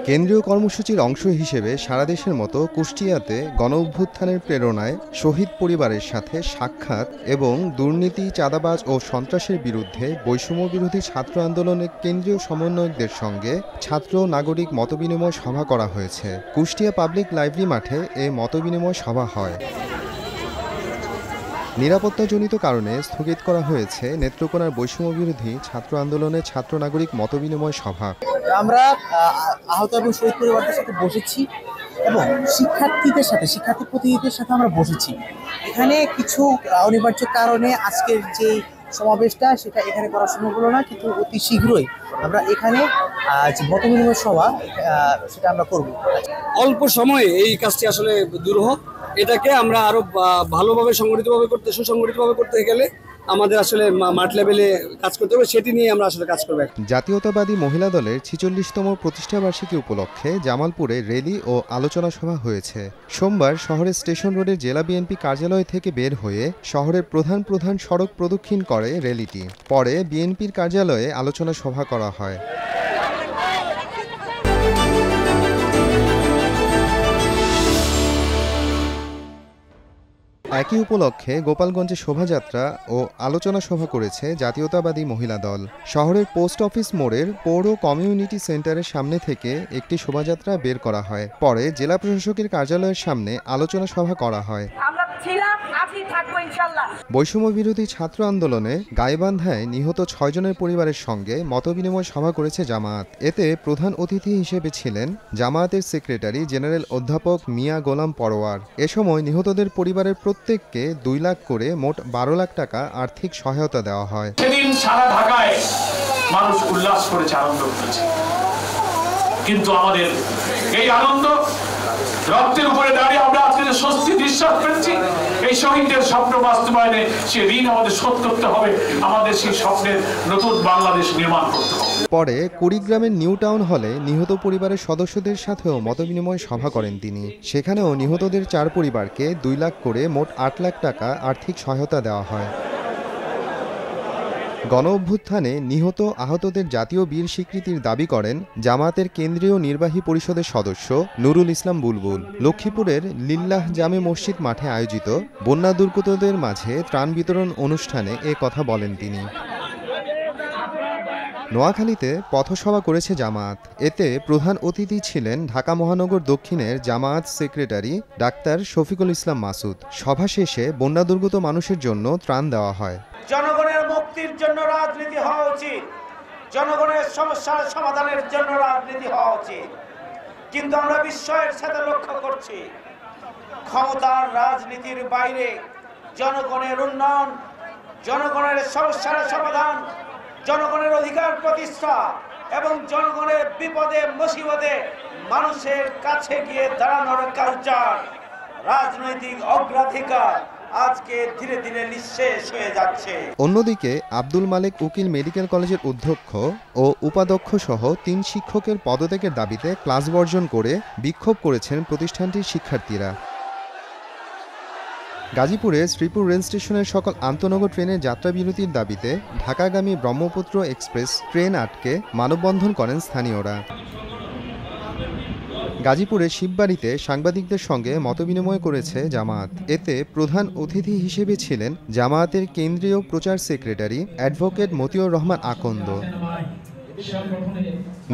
কেন্দ্রীয় কর্মসূচির অংশ হিসেবে সারা দেশের মতো কুষ্টিয়াতে গণঅভ্যুত্থানের প্রেরণায় শহীদ পরিবারের সাথে সাক্ষাৎ এবং দুর্নীতি, চাঁদাবাজ ও সন্ত্রাসের বিরুদ্ধে বৈষম্য বিরোধী ছাত্র আন্দোলনের কেন্দ্রীয় সমন্বয়কদের সঙ্গে ছাত্র নাগরিক মতবিনিময় সভা করা হয়েছে। কুষ্টিয়া পাবলিক লাইব্রেরি মাঠে এ মতবিনিময় সভা হয়। নিরাপত্তাজনিত কারণে স্থগিত করা হয়েছে নেত্রকোনার বৈষম্য বিরোধী ছাত্র আন্দোলনের ছাত্র নাগরিক মতবিনিময় সভা। আমরা আহত এবং শহীদ পরিবারদের সাথে বসেছি এবং শিক্ষার্থী প্রতিনিধিদের সাথে আমরা বসেছি। এখানে কিছু অনিবার্য কারণে আজকের যে সমাবেশটা সেটা এখানে করা সম্ভব হলো না, কিন্তু অতি শীঘ্রই আমরা এখানে যে মতবিনিময় সভা সেটা আমরা করব। অল্প সময়ে এই কাজটি আসলে দুরূহ, এটাকে আমরা আরো ভালোভাবে সুসংগঠিতভাবে করতে গেলে আমাদের আসলে মাঠ লেভেলে কাজ করতে হবে, সেটি নিয়ে আমরা আসলে কাজ করব। জাতীয়তাবাদী মহিলা দলের ৪৬তম প্রতিষ্ঠাবার্ষিকী উপলক্ষে জামালপুরে র্যালি ও আলোচনা সভা হয়েছে। সোমবার শহরের স্টেশন রোডের জেলা বিএনপি কার্যালয় থেকে বের হয়ে শহরের প্রধান সড়ক প্রদক্ষিণ করে র্যালিটি। পরে বিএনপির কার্যালয়ে আলোচনা সভা করা হয়। একই উপলক্ষে গোপালগঞ্জে শোভাযাত্রা ও আলোচনা সভা করেছে জাতীয়তাবাদী মহিলা দল। শহরের পোস্ট অফিস মোড়ের পৌর কমিউনিটি সেন্টারের সামনে থেকে একটি শোভাযাত্রা বের করা হয়। পরে জেলা প্রশাসকের কার্যালয়ের সামনে আলোচনা সভা করা হয়। বৈষম্য বিরোধী ছাত্র আন্দোলনে গাইবান্ধায় নিহত ৬ জনের পরিবারের সঙ্গে মতবিনিময় সভা করেছে জামায়াত। এতে প্রধান অতিথি হিসেবে ছিলেন জামায়াতের সেক্রেটারি জেনারেল অধ্যাপক মিয়া গোলাম পরোয়ার। এ সময় নিহতদের পরিবারের প্রত্যেককে ২ লাখ করে মোট ১২ লাখ টাকা আর্থিক সহায়তা দেওয়া হয়। সেদিন সারা ঢাকায় মানুষ উল্লাস করেছে, আনন্দ করেছে, কিন্তু আমাদের এই আনন্দ রক্তের উপরে দাঁড়িয়ে আমরা আজকে যে স্বস্তি নিঃশ্বাস ফেলছি, এই শহীদদের স্বপ্ন বাস্তবায়নে সে ঋণ আমাদের শোধ করতে হবে। আমাদের সেই স্বপ্নের নতুন বাংলাদেশ নির্মাণ করতে হবে। পরে কুড়িগ্রামের নিউ টাউন হলে নিহত পরিবারের সদস্যদের সাথেও মতবিনিময় সভা করেন তিনি। সেখানেও নিহতদের ৪ পরিবারকে ২ লাখ করে মোট ৮ লাখ টাকা আর্থিক সহায়তা দেওয়া হয়। গণঅভ্যুত্থানে নিহত আহতদের জাতীয় বীর স্বীকৃতির দাবি করেন জামায়াতের কেন্দ্রীয় নির্বাহী পরিষদের সদস্য নুরুল ইসলাম বুলবুল। লক্ষ্মীপুরের লিল্লাহ জামে মসজিদ মাঠে আয়োজিত বন্যা দুর্গতদের মাঝে ত্রাণ বিতরণ অনুষ্ঠানে এ কথা বলেন তিনি। নোয়াখালীতে পথসভা করেছে জামায়াত। এতে প্রধান অতিথি ছিলেন ঢাকা মহানগর দক্ষিণের জামায়াত সেক্রেটারি ডাক্তার শফিকুল ইসলাম মাসুদ। সভা শেষে বন্যা দুর্গত মানুষের জন্য ত্রাণ দেওয়া হয়। জনগণের মুক্তির জন্য রাজনীতি হওয়া উচিত, জনগণের সমস্যার সমাধানের জন্য রাজনীতি হওয়া উচিত, কিন্তু আমরা বিস্ময়ের সাথে লক্ষ্য করছি ক্ষমতার রাজনীতির বাইরে জনগণের উন্নয়ন, জনগণের সমস্যার সমাধান, জনগণের অধিকার প্রতিষ্ঠা এবং জনগণের বিপদে মুসিবতে মানুষের কাছে গিয়ে দাঁড়ানোর কালচার, রাজনৈতিক অগ্রাধিকার আজকে ধীরে ধীরে নিঃশেষ হয়ে যাচ্ছে। অন্যদিকে আব্দুল মালেক উকিল মেডিকেল কলেজের অধ্যক্ষ ও উপাধ্যক্ষ সহ ৩ শিক্ষকের পদত্যাগের দাবিতে ক্লাস বর্জন করে বিক্ষোভ করেছেন প্রতিষ্ঠানটির শিক্ষার্থীরা। গাজীপুরে শ্রীপুর রেল স্টেশনের সকল আন্তনগর ট্রেনের যাত্রাবিরতির দাবিতে ঢাকাগামী ব্রহ্মপুত্র এক্সপ্রেস ট্রেন আটকে মানববন্ধন করেন স্থানীয়রা। গাজীপুরে শিববাড়িতে সাংবাদিকদের সঙ্গে মতবিনিময় করেছে জামায়াত। এতে প্রধান অতিথি হিসেবে ছিলেন জামায়াতের কেন্দ্রীয় প্রচার সেক্রেটারি অ্যাডভোকেট মতিউর রহমান আকন্দ।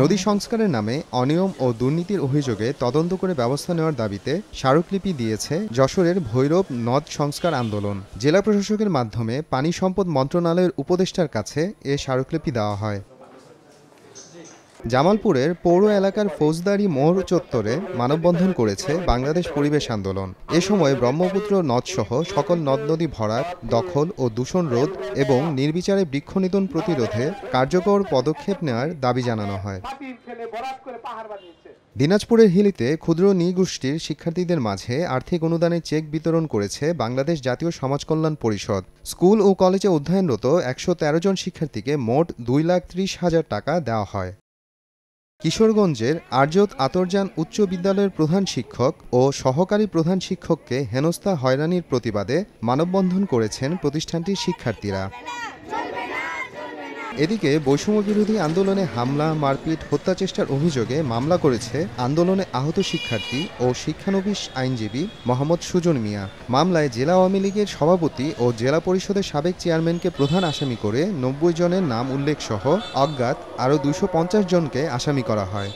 নদী সংস্কারের নামে অনিয়ম ও দুর্নীতির অভিযোগে তদন্ত করে ব্যবস্থা নেওয়ার দাবিতে স্মারকলিপি দিয়েছে যশোরের ভৈরব নদ সংস্কার আন্দোলন। জেলা প্রশাসকের মাধ্যমে পানি সম্পদ মন্ত্রণালয়ের উপদেষ্টার কাছে এ স্মারকলিপি দেওয়া হয়। জামালপুরের পৌর এলাকার ফৌজদারি মোড় চত্বরে মানববন্ধন করেছে বাংলাদেশ পরিবেশ আন্দোলন। এ সময় ব্রহ্মপুত্র নদসহ সকল নদ নদী ভরাট, দখল ও দূষণ রোধ এবং নির্বিচারে বৃক্ষনিধন প্রতিরোধে কার্যকর পদক্ষেপ নেওয়ার দাবি জানানো হয়। দিনাজপুরের হিলিতে ক্ষুদ্র নৃগোষ্ঠীর শিক্ষার্থীদের মাঝে আর্থিক অনুদানের চেক বিতরণ করেছে বাংলাদেশ জাতীয় সমাজ কল্যাণ পরিষদ। স্কুল ও কলেজে অধ্যয়নরত ১১৩ জন শিক্ষার্থীকে মোট ২,৩০,০০০ টাকা দেওয়া হয়। কিশোরগঞ্জের আরজত আতরজান উচ্চ বিদ্যালয়ের প্রধান শিক্ষক ও সহকারী প্রধান শিক্ষককে হেনস্থা হয়রানির প্রতিবাদে মানববন্ধন করেছেন প্রতিষ্ঠানটির শিক্ষার্থীরা। এদিকে বৈষম্য বিরোধী আন্দোলনে হামলা, মারপিট, হত্যাচেষ্টার অভিযোগে মামলা করেছে আন্দোলনে আহত শিক্ষার্থী ও শিক্ষানবিশ আইনজীবী মোহাম্মদ সুজন মিয়া। মামলায় জেলা আওয়ামী লীগের সভাপতি ও জেলা পরিষদের সাবেক চেয়ারম্যানকে প্রধান আসামি করে ৯০ জনের নাম উল্লেখ সহ অজ্ঞাত আরও ২৫০ জনকে আসামি করা হয়।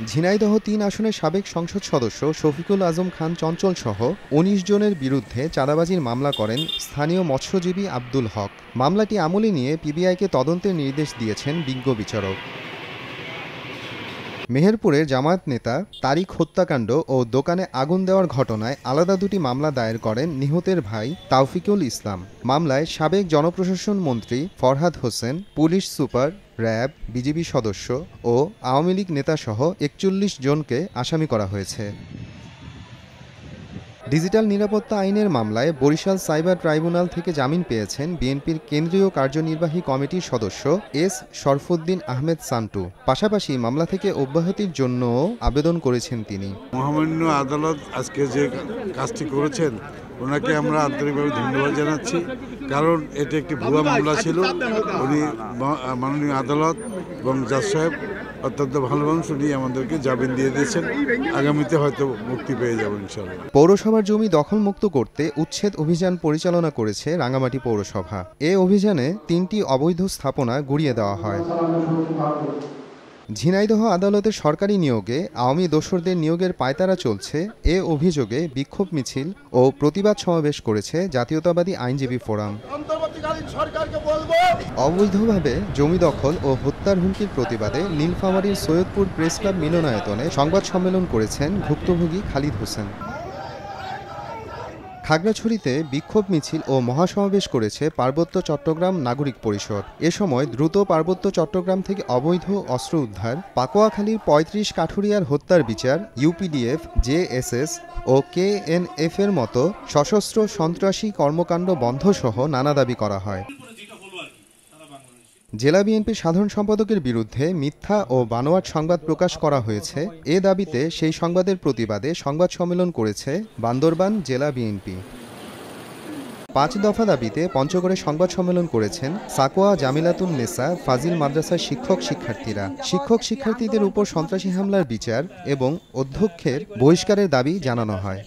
ঝিনাইদহ ৩ আসনের সাবেক সংসদ সদস্য শফিকুল আজম খান চঞ্চল সহ ১৯ জনের বিরুদ্ধে চাঁদাবাজির মামলা করেন স্থানীয় মৎস্যজীবী আব্দুল হক। মামলাটি আমলে নিয়ে পিবিআইকে তদন্তের নির্দেশ দিয়েছেন বিজ্ঞ বিচারক। মেহেরপুরের জামায়াত নেতা তারিক হত্যাকাণ্ড ও দোকানে আগুন দেওয়ার ঘটনায় আলাদা দুটি মামলা দায়ের করেন নিহতের ভাই তাওফিকুল ইসলাম। মামলায় সাবেক জনপ্রশাসন মন্ত্রী Farhad Hossain, police super, RAB, BGB সদস্য ও আওয়ামী লীগ নেতাসহ ৪১ জনকে আসামি করা হয়েছে। ডিজিটাল নিরাপত্তা আইনের মামলায় বরিশাল সাইবার ট্রাইব্যুনাল থেকে জামিন পেয়েছেন বিএনপির কেন্দ্রীয় কার্যনির্বাহী কমিটির সদস্য এস শরফুদ্দিন আহমেদ সান্টু। পাশাপাশি মামলা থেকে অব্যাহতির জন্যও আবেদন করেছেন তিনি। মহামান্য আদালত আজকে যে কাজটি করেছেন ওনাকে আমরা আন্তরিকভাবে ধন্যবাদ জানাচ্ছি, কারণ এটা একটি ভুয়া মামলা ছিল। উনি মাননীয় আদালত এবং জাজ সাহেব অত্যন্ত ভালো মানুষ, উনি আমাদেরকে জামিন দিয়ে দিয়েছেন। আগামীতে হয়তো মুক্তি পেয়ে যাবেন ইনশাআল্লাহ। পৌরসভার জমি দখলমুক্ত করতে উচ্ছেদ অভিযান পরিচালনা করেছে রাঙামাটি পৌরসভা। এ অভিযানে ৩টি অবৈধ স্থাপনা গুড়িয়ে দেওয়া হয়। ঝিনাইদহ আদালতের সরকারি নিয়োগে আওয়ামী দোসরদের নিয়োগের পায়তারা চলছে, এ অভিযোগে বিক্ষোভ মিছিল ও প্রতিবাদ সমাবেশ করেছে জাতীয়তাবাদী আইনজীবী ফোরাম। অবৈধভাবে জমি দখল ও হত্যার হুমকির প্রতিবাদে নীলফামারীর সৈয়দপুর প্রেস ক্লাব মিলনায়তনে সংবাদ সম্মেলন করেছেন ভুক্তভোগী খালিদ হোসেন। খাগড়াছড়িতে বিক্ষোভ মিছিল ও মহাসমাবেশ করেছে পার্বত্য চট্টগ্রাম নাগরিক পরিষদ। এ সময় দ্রুত পার্বত্য চট্টগ্রাম থেকে অবৈধ অস্ত্র উদ্ধার, পাকুয়াখালীর ৩৫ কাঠুরিয়ার হত্যার বিচার, ইউপিডিএফ, জেএসএস ও কেএনএফ এর মতো সশস্ত্র সন্ত্রাসী কর্মকাণ্ড বন্ধসহ নানা দাবি করা হয়। জেলা বিএনপির সাধারণ সম্পাদকের বিরুদ্ধে মিথ্যা ও বানোয়াট সংবাদ প্রকাশ করা হয়েছে, এ দাবিতে সেই সংবাদের প্রতিবাদে সংবাদ সম্মেলন করেছে বান্দরবান জেলা বিএনপি। ৫ দফা দাবিতে পঞ্চগড়ে সংবাদ সম্মেলন করেছেন সাকোয়া জামিলাতুন নেসা ফাজিল মাদ্রাসার শিক্ষক-শিক্ষার্থীরা। শিক্ষক-শিক্ষার্থীদের উপর সন্ত্রাসী হামলার বিচার এবং অধ্যক্ষের বহিষ্কারের দাবি জানানো হয়।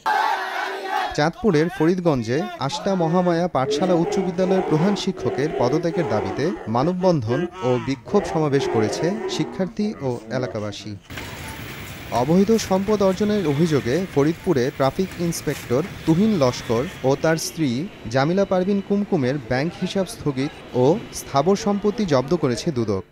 চাঁদপুরের ফরিদগঞ্জে আষ্টা মহামায়া পাঠশালা উচ্চ বিদ্যালয়ের প্রধান শিক্ষকের পদত্যাগের দাবিতে মানববন্ধন ও বিক্ষোভ সমাবেশ করেছে শিক্ষার্থী ও এলাকাবাসী। অবৈধ সম্পদ অর্জনের অভিযোগে ফরিদপুরে ট্রাফিক ইন্সপেক্টর তুহিন লস্কর ও তার স্ত্রী জামিলা পারভিন কুমকুমের ব্যাংক হিসাব স্থগিত ও স্থাবর সম্পত্তি জব্দ করেছে দুদক।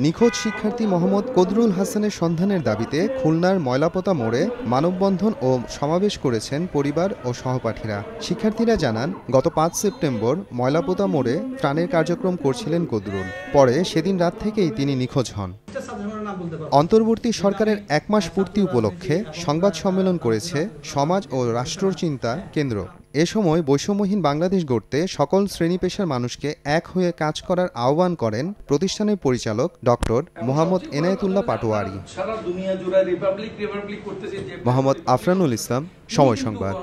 নিখোঁজ শিক্ষার্থী মোহাম্মদ কদরুল হাসানের সন্ধানের দাবিতে খুলনার ময়লাপোতা মোড়ে মানববন্ধন ও সমাবেশ করেছেন পরিবার ও সহপাঠীরা। শিক্ষার্থীরা জানান, গত ৫ সেপ্টেম্বর ময়লাপোতা মোড়ে ত্রাণের কার্যক্রম করছিলেন কদরুল। পরে সেদিন রাত থেকেই তিনি নিখোঁজ হন। অন্তর্বর্তী সরকারের ১ মাস পূর্তি উপলক্ষে সংবাদ সম্মেলন করেছে সমাজ ও রাষ্ট্রচিন্তা কেন্দ্র। এ সময় বৈষম্যহীন বাংলাদেশ গড়তে সকল শ্রেণী পেশার মানুষকে এক হয়ে কাজ করার আহ্বান করেন প্রতিষ্ঠানের পরিচালক ডক্টর মোহাম্মদ এনায়েতুল্লাহ পাটোয়ারি। মোহাম্মদ আফরানুল ইসলাম, সময় সংবাদ।